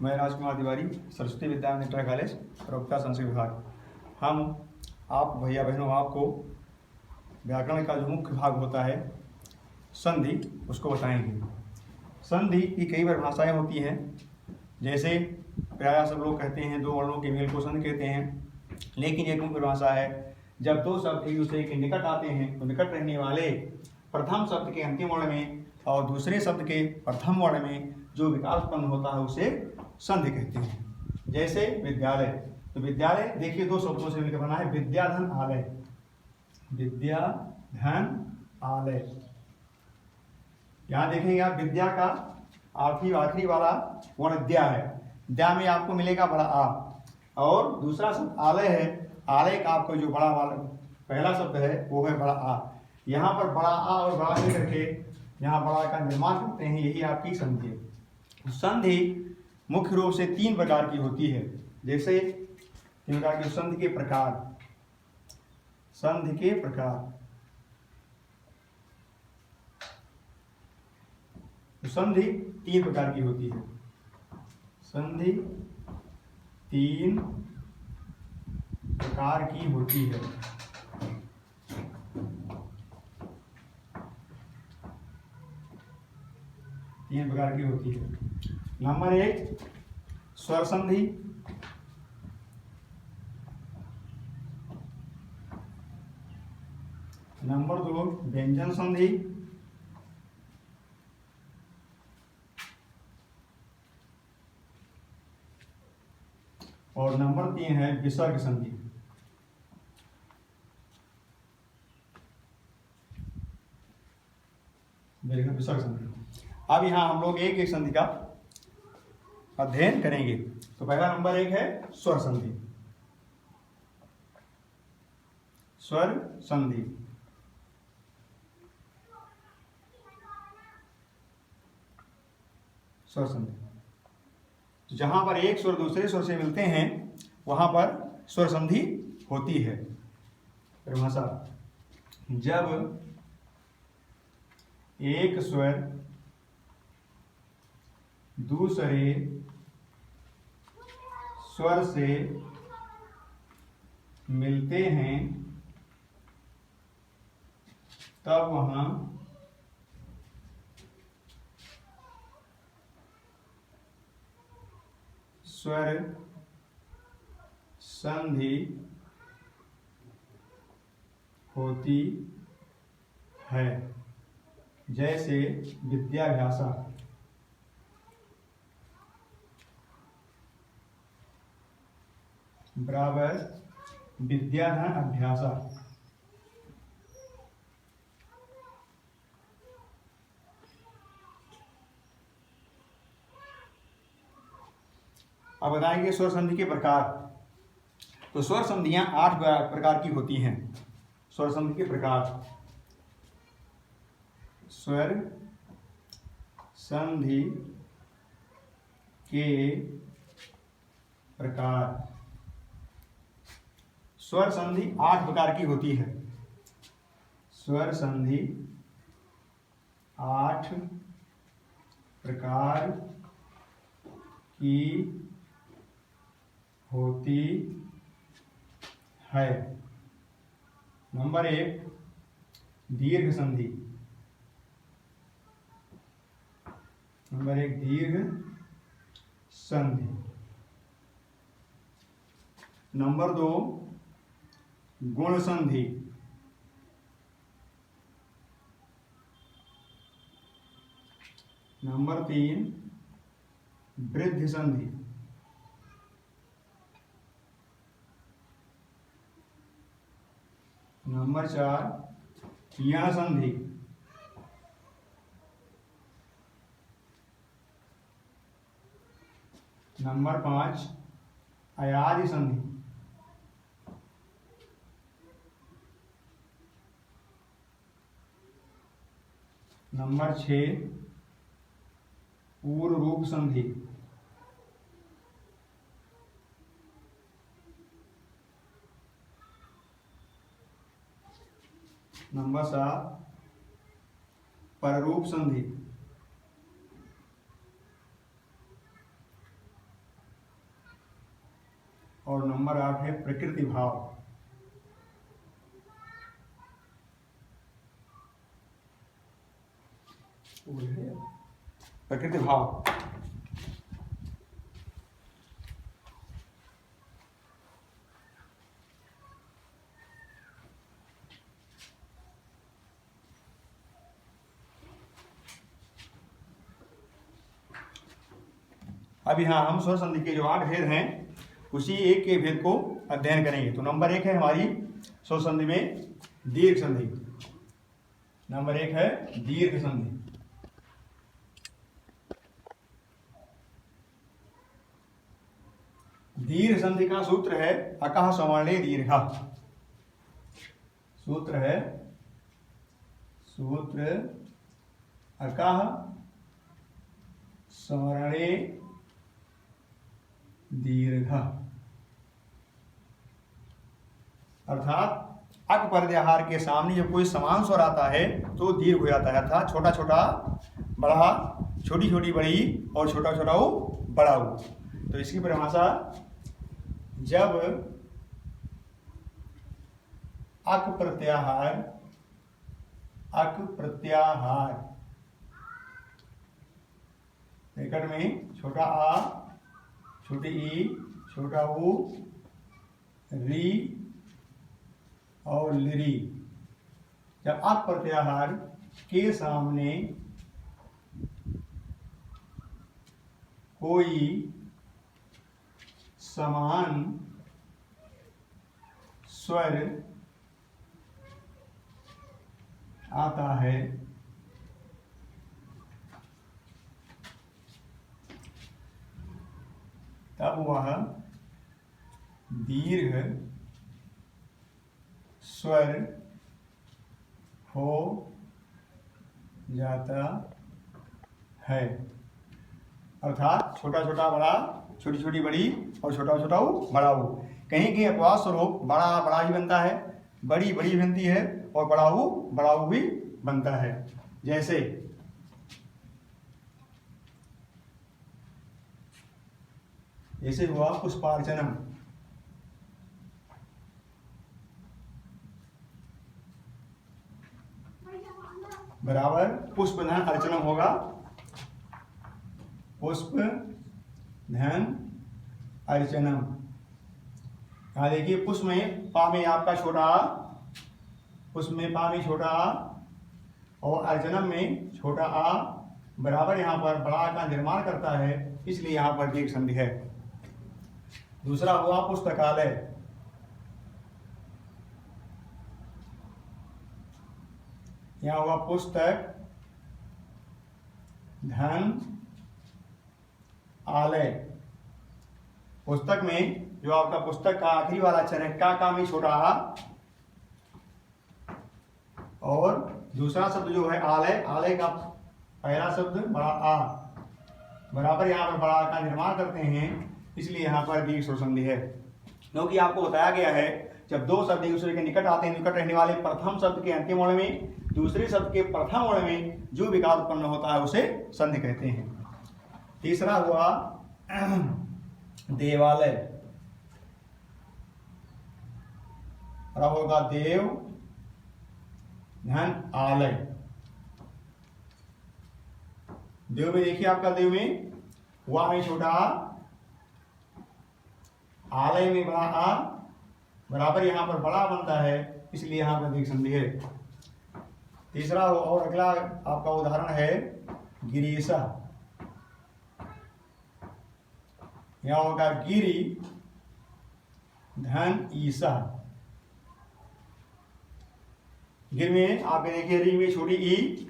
मैं राजकुमार Tiwari, Saraswati Vidya inter college, प्रवक्ता संस्कृत विभाग। हम आप भैया बहनों आपको व्याकरण का जो मुख्य भाग होता है संधि, उसको बताएंगे। संधि की कई परिभाषाएं होती हैं, जैसे प्रायः सब लोग कहते हैं दो वर्णों के मेल को संधि कहते हैं, लेकिन एक मुख्य परिभाषा है जब दो शब्द एक दूसरे के निकट आते हैं तो निकट रहने वाले प्रथम शब्द के अंतिम वर्ण में और दूसरे शब्द के प्रथम वर्ण में जो विकास उत्पन्न होता है उसे संधि कहते हैं। जैसे विद्यालय, तो विद्यालय देखिए दो शब्दों से मिलकर बना है, विद्या धन आलय। विद्या धन आलय, यहाँ देखेंगे आप विद्या का आखिरी वाला वर्ण द्या है, द्या में आपको मिलेगा बड़ा आ, और दूसरा शब्द आलय है, आलय का आपको जो बड़ा वाला पहला शब्द है वो है बड़ा आ। यहाँ पर बड़ा आ और बड़ा ए करके यहाँ बड़ा का निर्माण करते हैं, यही आपकी संधि है। संधि मुख्य रूप से तीन प्रकार की होती है, जैसे तीन प्रकार की संधि के प्रकार। संधि के प्रकार, संधि तीन प्रकार की होती है। संधि तीन प्रकार की होती है। तीन प्रकार की होती है। नंबर एक स्वर संधि, नंबर दो व्यंजन संधि, और नंबर तीन है विसर्ग संधि। विसर्ग संधि। अब यहाँ हम लोग एक एक संधि का अध्ययन करेंगे। तो पहला नंबर एक है स्वर संधि। स्वर संधि, स्वर संधि, जहां पर एक स्वर दूसरे स्वर से मिलते हैं वहां पर स्वर संधि होती है। परिभाषा, जब एक स्वर दूसरे स्वर से मिलते हैं तब वहां स्वर संधि होती है। जैसे विद्याभ्यासा, बराबर विद्याधन अभ्यासा। अब बताएंगे स्वर संधि के प्रकार। तो स्वर संधियां 8 प्रकार की होती हैं। स्वर संधि के प्रकार, स्वर संधि के प्रकार। स्वर संधि 8 प्रकार की होती है। स्वर संधि 8 प्रकार की होती है। नंबर एक दीर्घ संधि। नंबर एक दीर्घ संधि। नंबर दो गुण संधि। नंबर तीन वृद्धि संधि। नंबर चार यण संधि। नंबर 5 अयादि संधि। नंबर 6 पूर्व रूप संधि। नंबर 7 पररूप संधि। और नंबर 8 है प्रकृति भाव। प्रकृति भाव अब यहाँ हम स्वर संधि के जो 8 भेद हैं उसी एक के भेद को अध्ययन करेंगे। तो नंबर 1 है हमारी स्वर संधि में दीर्घ संधि। नंबर 1 है दीर्घ संधि। दीर्घ संधि का सूत्र है अकः सवर्णे दीर्घः। सूत्र अकः सवर्णे दीर्घ, अर्थात अक प्रत्याहार के सामने जब कोई समान स्वर आता है तो दीर्घ हो जाता है, अर्थात छोटा छोटा बड़ा, छोटी छोटी बड़ी और छोटा छोटा वो बड़ा हो। तो इसकी परिभाषा, जब अक प्रत्याहार निकट में छोटा आ, छोटी ई, छोटा ऊ, री और लिरी, जब अक प्रत्याहार के सामने कोई समान स्वर आता है तब वह दीर्घ स्वर हो जाता है, अर्थात छोटा छोटा बड़ा, छोटी छोटी बड़ी और छोटा छोटा बड़ा हो। कहीं कहीं अपवाद स्वरूप बड़ा बड़ा ही बनता है, बड़ी बड़ी बनती है और बड़ा हो भी बनता है। जैसे हुआ पुष्पार्चनम, बराबर पुष्प धन अर्चनम होगा, पुष्प धन अर्चनम। यहां देखिए पुष्प में पा में आपका छोटा आ, पुष्प में पा में छोटा आ और अर्चनम में छोटा आ बराबर यहाँ पर बड़ा का निर्माण करता है, इसलिए यहाँ पर दीर्घ संधि है। दूसरा हुआ पुस्तकालय, यहाँ हुआ पुस्तक धन आलय। पुस्तक में जो आपका पुस्तक का आखिरी वाला अक्षर है का में छोटा आ और दूसरा शब्द जो है आलय, आलय का पहला शब्द बड़ा आ बराबर यहाँ पर बड़ा का निर्माण करते हैं, इसलिए यहाँ पर दीर्घ स्वर संधि है। क्योंकि आपको बताया गया है जब दो शब्द एक दूसरे के निकट आते हैं, निकट रहने वाले प्रथम शब्द के अंतिम वर्ण में दूसरे शब्द के प्रथम वर्ण में जो विकार उत्पन्न होता है उसे संधि कहते हैं। तीसरा हुआ देवालय, और होगा देव धन आलय। देव में देखिए आपका देव में हुआ में छोटा आ, आलय में बड़ा आ बराबर यहाँ पर बड़ा बनता है, इसलिए यहाँ पर दीर्घ संधि है। तीसरा और अगला आपका उदाहरण है गिरीशा, यहाँ होगा गिरी धन ईसा। गिर में आप देखिए री में छोटी ई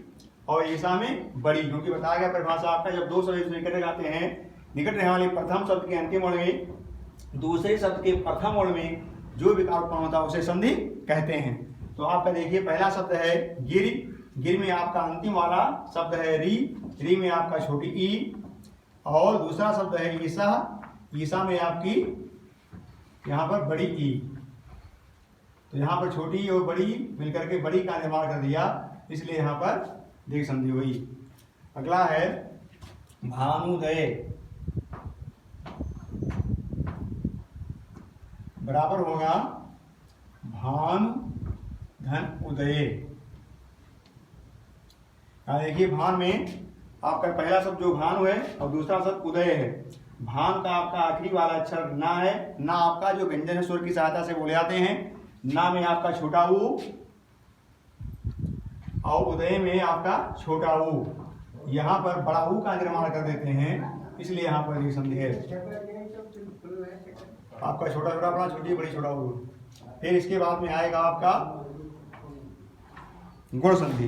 और ईसा में बड़ी, क्योंकि बताया गया परिभाषा आपका जब दो शब्द निकट आते हैं, निकट रहने वाले प्रथम शब्द के अंतिम वर्ण में दूसरे शब्द के प्रथम वर्ण में जो विकार उत्पन्न होता है उसे संधि कहते हैं। तो आपका देखिए पहला शब्द है गिर, गिर में आपका अंतिम वाला शब्द है री, री में आपका छोटी ई और दूसरा शब्द है ईसा, ईसा में आपकी यहाँ पर बड़ी ई। तो यहाँ पर छोटी और बड़ी मिलकर के बड़ी का निर्माण कर दिया, इसलिए यहाँ पर दीर्घ संधि हुई। अगला है भानुदय, बराबर होगा भानु धन उदय। देखिए भान में आपका पहला शब्द जो भानु है और दूसरा शब्द उदय है। भान का आपका आखिरी वाला अक्षर ना है, ना आपका जो व्यंजन है स्वर की सहायता से बोले जाते हैं, ना में आपका छोटा ऊ और उदय में आपका छोटा ऊ। यहाँ पर बड़ा ऊ का निर्माण कर देते हैं, इसलिए यहाँ पर ये संधि है। आपका छोटा छोटा बड़ा, छोटी बड़ी छोटा ऊ। फिर इसके बाद में आएगा आपका गुण संधि।